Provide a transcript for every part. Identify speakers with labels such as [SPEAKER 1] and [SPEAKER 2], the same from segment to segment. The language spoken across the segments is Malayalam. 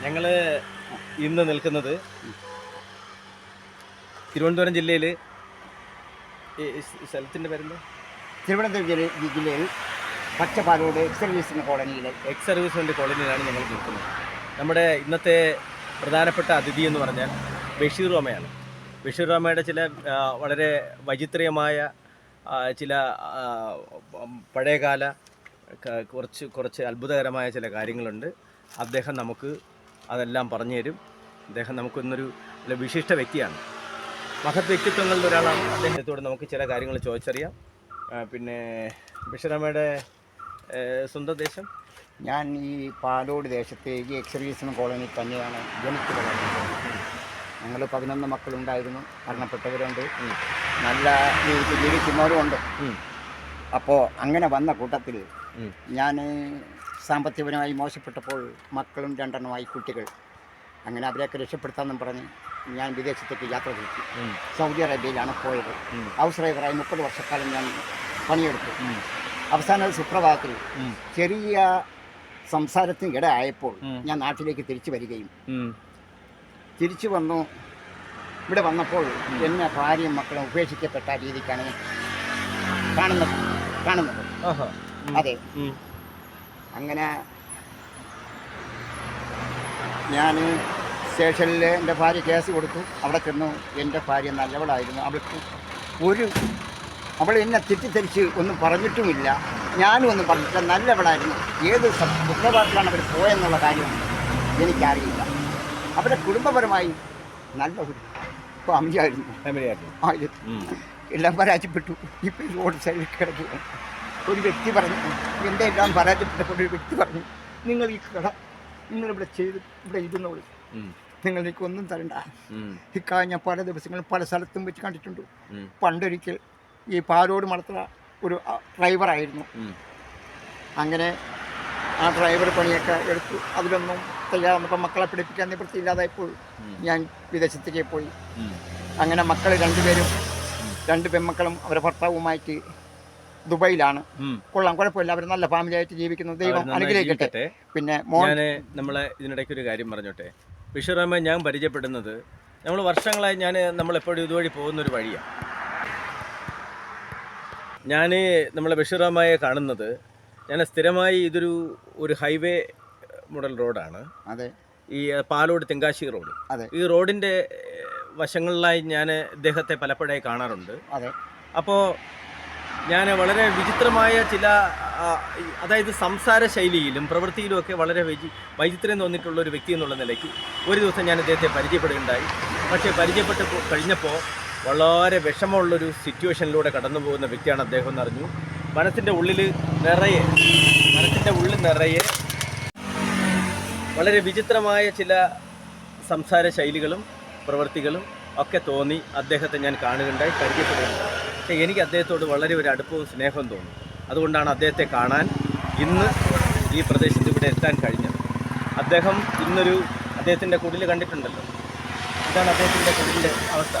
[SPEAKER 1] ഞങ്ങൾ ഇന്ന് നിൽക്കുന്നത് തിരുവനന്തപുരം ജില്ലയിൽ സ്ഥലത്തിൻ്റെ പേരെന്താ?
[SPEAKER 2] തിരുവനന്തപുരം ജില്ലയിൽ പച്ചപ്പാലോട് എക്സ്
[SPEAKER 1] സർവീസ്മെൻ്റ് കോളനിയിലാണ് ഞങ്ങൾ നിൽക്കുന്നത്. നമ്മുടെ ഇന്നത്തെ പ്രധാനപ്പെട്ട അതിഥി എന്ന് പറഞ്ഞാൽ ബഷീർ റോമയാണ്. ബഷീർ റോമയുടെ ചില വളരെ വൈചിത്രീയമായ ചില പഴയകാല കുറച്ച് അത്ഭുതകരമായ ചില കാര്യങ്ങളുണ്ട്. അദ്ദേഹം നമുക്ക് അതെല്ലാം പറഞ്ഞു തരും. അദ്ദേഹം നമുക്കൊന്നൊരു വിശിഷ്ട വ്യക്തിയാണ്, മഹത് വ്യക്തിത്വങ്ങളിൽ ഒരാളാണ്. അദ്ദേഹത്തോട് നമുക്ക് ചില കാര്യങ്ങൾ ചോദിച്ചറിയാം. പിന്നെ ബഷീർ റോമയുടെ സ്വന്തം ദേശം?
[SPEAKER 2] ഞാൻ ഈ പാലോട് ദേശത്തെ ഈ എക്സ് സർവീസ്മെൻ്റ് കോളനിയിൽ തന്നെയാണ് ജനിച്ചു വളർന്നത്. ഞങ്ങൾ 11 മക്കളുണ്ടായിരുന്നു. മരണപ്പെട്ടവരുണ്ട്, നല്ല രീതിക്ക് ജീവിക്കുന്നവരുമുണ്ട്. അപ്പോൾ അങ്ങനെ വന്ന കൂട്ടത്തിൽ ഞാൻ സാമ്പത്തികപരമായി മോശപ്പെട്ടപ്പോൾ മക്കളും 2 കുട്ടികൾ, അങ്ങനെ അവരെയൊക്കെ രക്ഷപ്പെടുത്താമെന്നും പറഞ്ഞ് ഞാൻ വിദേശത്തേക്ക് യാത്ര തിരിച്ചു. സൗദി അറേബ്യയിലാണ് പോയത്. ഹൗസ് ഡ്രൈവറായി 30 വർഷക്കാലം ഞാൻ പണിയെടുത്തു. അവസാന സുപ്രഭാതത്തിൽ ചെറിയ സംസാരത്തിന് ഇടയായപ്പോൾ ഞാൻ നാട്ടിലേക്ക് തിരിച്ചു വരികയും തിരിച്ചു വന്നു. ഇവിടെ വന്നപ്പോൾ എന്നെ ഭാര്യയും മക്കളും ഉപേക്ഷിക്കപ്പെട്ട രീതിക്കാണ് കാണുന്നത്. അതെ, അങ്ങനെ ഞാൻ സ്റ്റേഷനിൽ എൻ്റെ ഭാര്യ കേസ് കൊടുത്തു. അവിടെ ചെന്നു. എൻ്റെ ഭാര്യ നല്ലവളായിരുന്നു. അവൾ എന്നെ തെറ്റിദ്ധരിച്ച് ഒന്നും പറഞ്ഞിട്ടുമില്ല, ഞാനും ഒന്നും പറഞ്ഞിട്ടില്ല. നല്ലവളായിരുന്നു. ഏത് സുപ്രഭാതത്തിലാണ് അവർ പോയെന്നുള്ള കാര്യം എനിക്കറിയില്ല. അവരുടെ കുടുംബപരമായി നല്ല ഒരു ഫാമിലിയായിരുന്നു. എല്ലാം പരാജയപ്പെട്ടു. ഇപ്പോൾ റോഡ് സൈഡിൽ കിടക്കുക. ഒരു വ്യക്തി പറഞ്ഞു, എൻ്റെ എല്ലാം പരാജയപ്പെട്ടപ്പോൾ ഒരു വ്യക്തി പറഞ്ഞു, നിങ്ങൾ ഈ കട നിങ്ങളിവിടെ ചെയ്ത് ഇവിടെ ഇരുന്നോളൂ, നിങ്ങൾ എനിക്കൊന്നും തരണ്ട. ഞാൻ പല ദിവസങ്ങളും പല സ്ഥലത്തും വെച്ച് കണ്ടിട്ടുണ്ട്. പണ്ടൊരിക്കൽ ഈ പാലോട് മണത്തുള്ള ഒരു ഡ്രൈവറായിരുന്നു. അങ്ങനെ ആ ഡ്രൈവർ പണിയൊക്കെ എടുത്തു. അതിലൊന്നും തയ്യാറാകുമ്പോൾ മക്കളെ പഠിപ്പിക്കാൻ നിവൃത്തിയില്ലാതായപ്പോൾ ഞാൻ വിദേശത്തേക്ക് പോയി. അങ്ങനെ മക്കൾ 2 പേരും 2 പെൺമക്കളും അവരുടെ ഭർത്താവുമായിട്ട് ദുബൈയിലാണ്. കൊള്ളാം, കുഴപ്പമില്ല. അവർ നല്ല ഫാമിലി ആയിട്ട് ജീവിക്കുന്നു. ദൈവം അനുഗ്രഹിക്കട്ടെ. പിന്നെ
[SPEAKER 1] നമ്മളെ ഇതിനിടയ്ക്ക് ഒരു കാര്യം പറഞ്ഞോട്ടെ. ബഷീർ റഹ്മാൻ ഞാൻ പരിചയപ്പെടുന്നത്, നമ്മൾ വർഷങ്ങളായി നമ്മളെപ്പോഴും ഇതുവഴി പോകുന്നൊരു വഴിയാണ്. ഞാൻ നമ്മളെ ബഷീർ റഹ്മാനെ കാണുന്നത്, ഞാൻ സ്ഥിരമായി ഒരു ഹൈവേ മോഡൽ റോഡാണ്.
[SPEAKER 2] അതെ,
[SPEAKER 1] ഈ പാലോട് തെങ്കാശി റോഡ്.
[SPEAKER 2] അതെ,
[SPEAKER 1] ഈ റോഡിൻ്റെ വശങ്ങളിലായി ഞാൻ ഇദ്ദേഹത്തെ പലപ്പോഴായി കാണാറുണ്ട്.
[SPEAKER 2] അതെ. അപ്പോൾ
[SPEAKER 1] ഞാൻ വളരെ വിചിത്രമായ ചില, അതായത് സംസാര ശൈലിയിലും പ്രവൃത്തിയിലുമൊക്കെ വളരെ വൈചിത്രം തോന്നിയിട്ടുള്ള ഒരു വ്യക്തി എന്നുള്ള നിലയ്ക്ക് ഒരു ദിവസം ഞാൻ ഇദ്ദേഹത്തെ പരിചയപ്പെടുകയുണ്ടായി. പക്ഷേ പരിചയപ്പെട്ട് കഴിഞ്ഞപ്പോൾ വളരെ വിഷമമുള്ളൊരു സിറ്റുവേഷനിലൂടെ കടന്നു പോകുന്ന വ്യക്തിയാണ് അദ്ദേഹം എന്നറിഞ്ഞു. മനസ്സിൻ്റെ ഉള്ളിൽ നിറയെ വളരെ വിചിത്രമായ ചില സംസാര ശൈലികളും പ്രവൃത്തികളും ഒക്കെ തോന്നി അദ്ദേഹത്തെ ഞാൻ കാണുകയുണ്ടായി, പരിചയപ്പെടുകയുണ്ടായി. പക്ഷേ എനിക്ക് അദ്ദേഹത്തോട് വളരെ ഒരു അടുപ്പവും സ്നേഹവും തോന്നി. അതുകൊണ്ടാണ് അദ്ദേഹത്തെ കാണാൻ ഇന്ന് ഈ പ്രദേശത്ത് ഇവിടെ എത്താൻ കഴിഞ്ഞത്. അദ്ദേഹത്തിൻ്റെ കുടിൽ കണ്ടിട്ടുണ്ടല്ലോ, ഇതാണ് അദ്ദേഹത്തിൻ്റെ കുടിലിൻ്റെ അവസ്ഥ.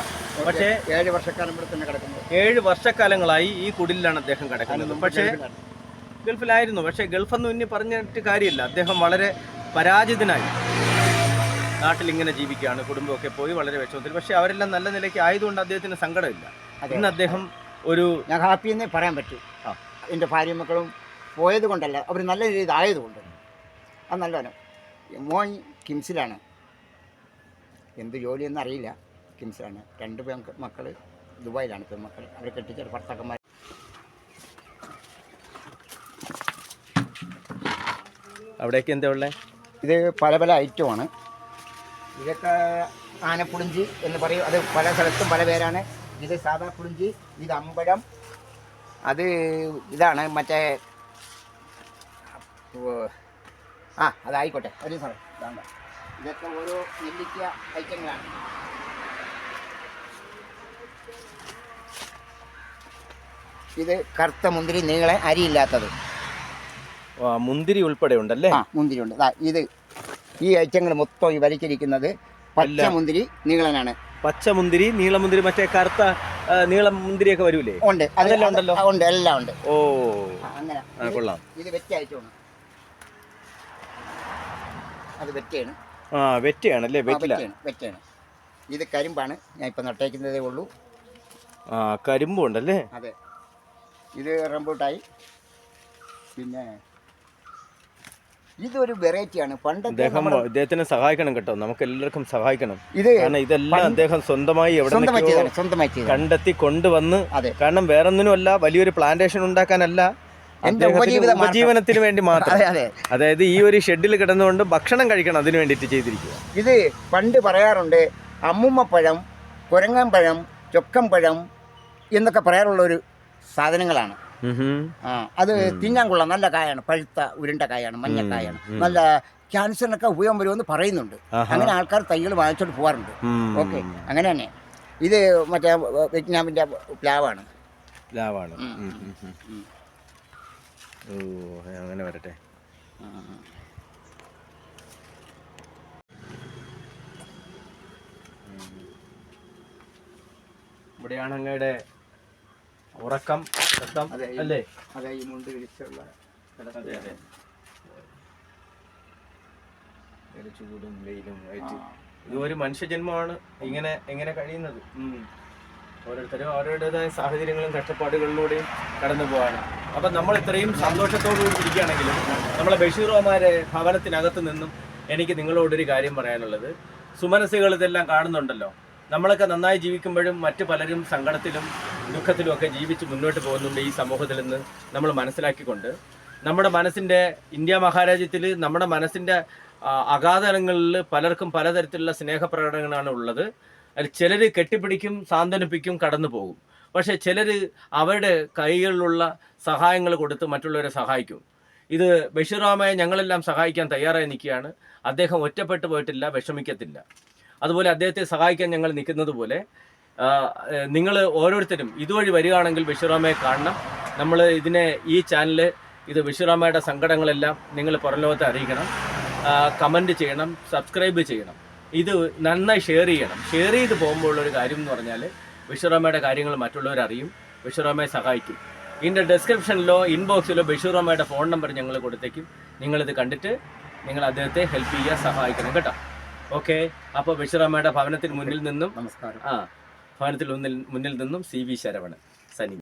[SPEAKER 1] പക്ഷേ
[SPEAKER 2] 7 വർഷക്കാലം ഇവിടെ തന്നെ കിടക്കുന്നു.
[SPEAKER 1] 7 വർഷക്കാലങ്ങളായി ഈ കുടിലാണ് അദ്ദേഹം കിടക്കുന്നത്. പക്ഷേ ഗൾഫിലായിരുന്നു. പക്ഷേ ഗൾഫൊന്നും ഇനി പറഞ്ഞിട്ട് കാര്യമില്ല. അദ്ദേഹം വളരെ പരാജിതനായി നാട്ടിലിങ്ങനെ ജീവിക്കുകയാണ്. കുടുംബമൊക്കെ പോയി വളരെ വിഷമത്തിൽ. പക്ഷേ അവരെല്ലാം നല്ല നിലയ്ക്ക് ആയതുകൊണ്ട് അദ്ദേഹത്തിന് സങ്കടമില്ല. ഇന്ന് അദ്ദേഹം
[SPEAKER 2] ഞാൻ ഹാപ്പി എന്നേ പറയാൻ പറ്റൂ. എൻ്റെ ഭാര്യ മക്കളും പോയത് കൊണ്ടല്ല, അവർ നല്ല രീതിയിൽ ആയതുകൊണ്ട്. അത് നല്ലതാണ്. മോൻ കിംസിലാണ്, എന്ത് ജോലിയെന്ന് അറിയില്ല. കിംസിലാണ്. 2 മക്കൾ ദുബായിലാണ്. പെൺമക്കൾ അവരെ കെട്ടിച്ച ഭർത്താക്കന്മാർ.
[SPEAKER 1] അവിടേക്ക് എന്താ ഉള്ളത്?
[SPEAKER 2] ഇത് പല പല ഐറ്റമാണ്. ഇതൊക്കെ ആനപ്പുളിഞ്ചി എന്ന് പറയും. അത് പല സ്ഥലത്തും പല പേരാണ്. ഇത് സാധാ പുളിഞ്ചി, ഇത് അമ്പഴം, ഇതാണ് മറ്റേ അതായിക്കോട്ടെ ഒരു സ്ഥലം. ഇതാണ്, ഇതൊക്കെ ഓരോ നെല്ലിക്ക ഐറ്റങ്ങളാണ്. ഇത് കറുത്ത മുന്തിരി, നീളെ അരിയില്ലാത്തത്.
[SPEAKER 1] മുന്തിരി ഉൾപ്പെടെ ഉണ്ടല്ലേ?
[SPEAKER 2] മുന്തിരി ഉണ്ട്. ഇത് ഈ ഐറ്റങ്ങൾ മൊത്തം ഈ വലിച്ചിരിക്കുന്നത് പച്ച മുന്തിരി നീളനാണ്.
[SPEAKER 1] പച്ച മുന്തിരി, നീളമുന്തിരി, മറ്റേ കറുത്ത നീളം മുന്തിരിയൊക്കെ വരൂലേ?
[SPEAKER 2] ഉണ്ട്,
[SPEAKER 1] അതെല്ലാം ഉണ്ടല്ലോ.
[SPEAKER 2] ഉണ്ട്, എല്ലാം ഉണ്ട്.
[SPEAKER 1] ഓ
[SPEAKER 2] അങ്ങനെ
[SPEAKER 1] കൊള്ളാം.
[SPEAKER 2] ഇത് വെറ്റയച്ചോണ്, അത് വെറ്റയാണ്.
[SPEAKER 1] വെറ്റയാണല്ലേ?
[SPEAKER 2] വെറ്റയാണ്. ഇത് കരിമ്പാണ്, ഞാൻ ഇപ്പം നട്ടേക്കുന്നതേ ഉള്ളൂ.
[SPEAKER 1] കരിമ്പും ഉണ്ടല്ലേ?
[SPEAKER 2] അതെ. ഇത് റംബൂട്ടായി. പിന്നെ ഇതൊരു വെറൈറ്റിയാണ്. പണ്ട്
[SPEAKER 1] ഇദ്ദേഹത്തിനെ സഹായിക്കണം കേട്ടോ, നമുക്ക് എല്ലാവർക്കും സഹായിക്കണം. കാരണം ഇതെല്ലാം അദ്ദേഹം സ്വന്തമായി കണ്ടെത്തി കൊണ്ടുവന്ന്, കാരണം വേറൊന്നിനുമല്ല, വലിയൊരു പ്ലാന്റേഷൻ ഉണ്ടാക്കാനല്ല, ഉപജീവനത്തിന് വേണ്ടി മാത്രം. അതായത് ഈ ഒരു ഷെഡിൽ കിടന്നുകൊണ്ട് ഭക്ഷണം കഴിക്കണം, അതിനു വേണ്ടിയിട്ട് ചെയ്തിരിക്കുക.
[SPEAKER 2] ഇത് പണ്ട് പറയാറുണ്ട്, അമ്മുമ്മപ്പഴം, കുരങ്ങൻപഴം, ചൊക്കമ്പഴം എന്നൊക്കെ പറയാറുള്ള ഒരു സാധനങ്ങളാണ്. അത് തിന്നാൻ കൊള്ളാം, നല്ല കായാണ്, പഴുത്ത ഉരുണ്ട കായാണ്, മഞ്ഞക്കായാണ്, നല്ല ക്യാൻസറിനൊക്കെ ഉപയോഗം വരുമെന്ന് പറയുന്നുണ്ട്. അങ്ങനെ ആൾക്കാർ തൈകൾ വാങ്ങിച്ചോണ്ട് പോകാറുണ്ട്. ഓക്കെ, അങ്ങനെ തന്നെ. ഇത് മറ്റേ വിയറ്റ്നാമിൻ്റെ പ്ലാവാണ്.
[SPEAKER 1] ഓ അങ്ങനെ വരട്ടെ. ഇവിടെയാണ് അങ്ങയുടെ ഉറക്കം അല്ലേ?
[SPEAKER 2] അതെ, ഈ മുണ്ട് വിരിച്ചുള്ള
[SPEAKER 1] ചൂടും വെയിലും ആയിട്ട് ഇത് ഒരു മനുഷ്യജന്മമാണ് ഇങ്ങനെ എങ്ങനെ കഴിയുന്നത്. ഓരോരുത്തരും ഓരോരുടേതായ സാഹചര്യങ്ങളും കഷ്ടപ്പാടുകളിലൂടെയും കടന്നു പോവാണ്. അപ്പം നമ്മൾ ഇത്രയും സന്തോഷത്തോടുകൂടി ഇരിക്കുകയാണെങ്കിലും നമ്മളെ ബഷീറോമാരെ ഭവനത്തിനകത്ത് നിന്നും എനിക്ക് നിങ്ങളോടൊരു കാര്യം പറയാനുള്ളത്, സുമനസ്സുകൾ ഇതെല്ലാം കാണുന്നുണ്ടല്ലോ, നമ്മളൊക്കെ നന്നായി ജീവിക്കുമ്പോഴും മറ്റു പലരും സങ്കടത്തിലും ദുഃഖത്തിലും ഒക്കെ ജീവിച്ച് മുന്നോട്ട് പോകുന്നുണ്ട് ഈ സമൂഹത്തിൽ നിന്ന് നമ്മൾ മനസ്സിലാക്കിക്കൊണ്ട്, നമ്മുടെ മനസ്സിൻ്റെ ഇന്ത്യ മഹാരാജ്യത്തിൽ നമ്മുടെ മനസ്സിൻ്റെ അഗാധങ്ങളിൽ പലർക്കും പലതരത്തിലുള്ള സ്നേഹപ്രകടനങ്ങളാണ് ഉള്ളത്. അതിൽ ചിലർ കെട്ടിപ്പിടിക്കും, സാന്ത്വനിപ്പിക്കും, കടന്നു പോകും. പക്ഷേ ചിലർ അവരുടെ കൈകളിലുള്ള സഹായങ്ങൾ കൊടുത്ത് മറ്റുള്ളവരെ സഹായിക്കും. ഇത് ബഷീറാമയെ ഞങ്ങളെല്ലാം സഹായിക്കാൻ തയ്യാറായി നിൽക്കുകയാണ്. അദ്ദേഹം ഒറ്റപ്പെട്ടു പോയിട്ടില്ല, വിഷമിക്കത്തില്ല. അതുപോലെ അദ്ദേഹത്തെ സഹായിക്കാൻ ഞങ്ങൾ നിൽക്കുന്നത് പോലെ നിങ്ങൾ ഓരോരുത്തരും ഇതുവഴി വരികയാണെങ്കിൽ ബഷീറാമയെ കാണണം. നമ്മൾ ഈ ചാനൽ ഇത് ബഷീറാമയുടെ സങ്കടങ്ങളെല്ലാം നിങ്ങൾ പുറം ലോകത്തെ അറിയിക്കണം, കമൻറ്റ് ചെയ്യണം, സബ്സ്ക്രൈബ് ചെയ്യണം, ഇത് നന്നായി ഷെയർ ചെയ്യണം. ഷെയർ ചെയ്ത് പോകുമ്പോഴുള്ളൊരു കാര്യം എന്ന് പറഞ്ഞാൽ ബഷീറാമയുടെ കാര്യങ്ങൾ മറ്റുള്ളവരറിയും, ബഷീറാമയെ സഹായിക്കും. ഇതിൻ്റെ ഡിസ്ക്രിപ്ഷനിലോ ഇൻബോക്സിലോ ബഷീറാമയുടെ ഫോൺ നമ്പർ ഞങ്ങൾ കൊടുത്തേക്കും. നിങ്ങളിത് കണ്ടിട്ട് നിങ്ങൾ അദ്ദേഹത്തെ ഹെൽപ്പ് ചെയ്യുക, സഹായിക്കണം കേട്ടോ. ഓക്കെ, അപ്പോൾ ബഷീറാമയുടെ ഭവനത്തിന് മുന്നിൽ നിന്നും
[SPEAKER 2] നമസ്കാരം.
[SPEAKER 1] ഭവനത്തിൽ മുന്നിൽ നിന്നും CV ശരവണൻ, സനി.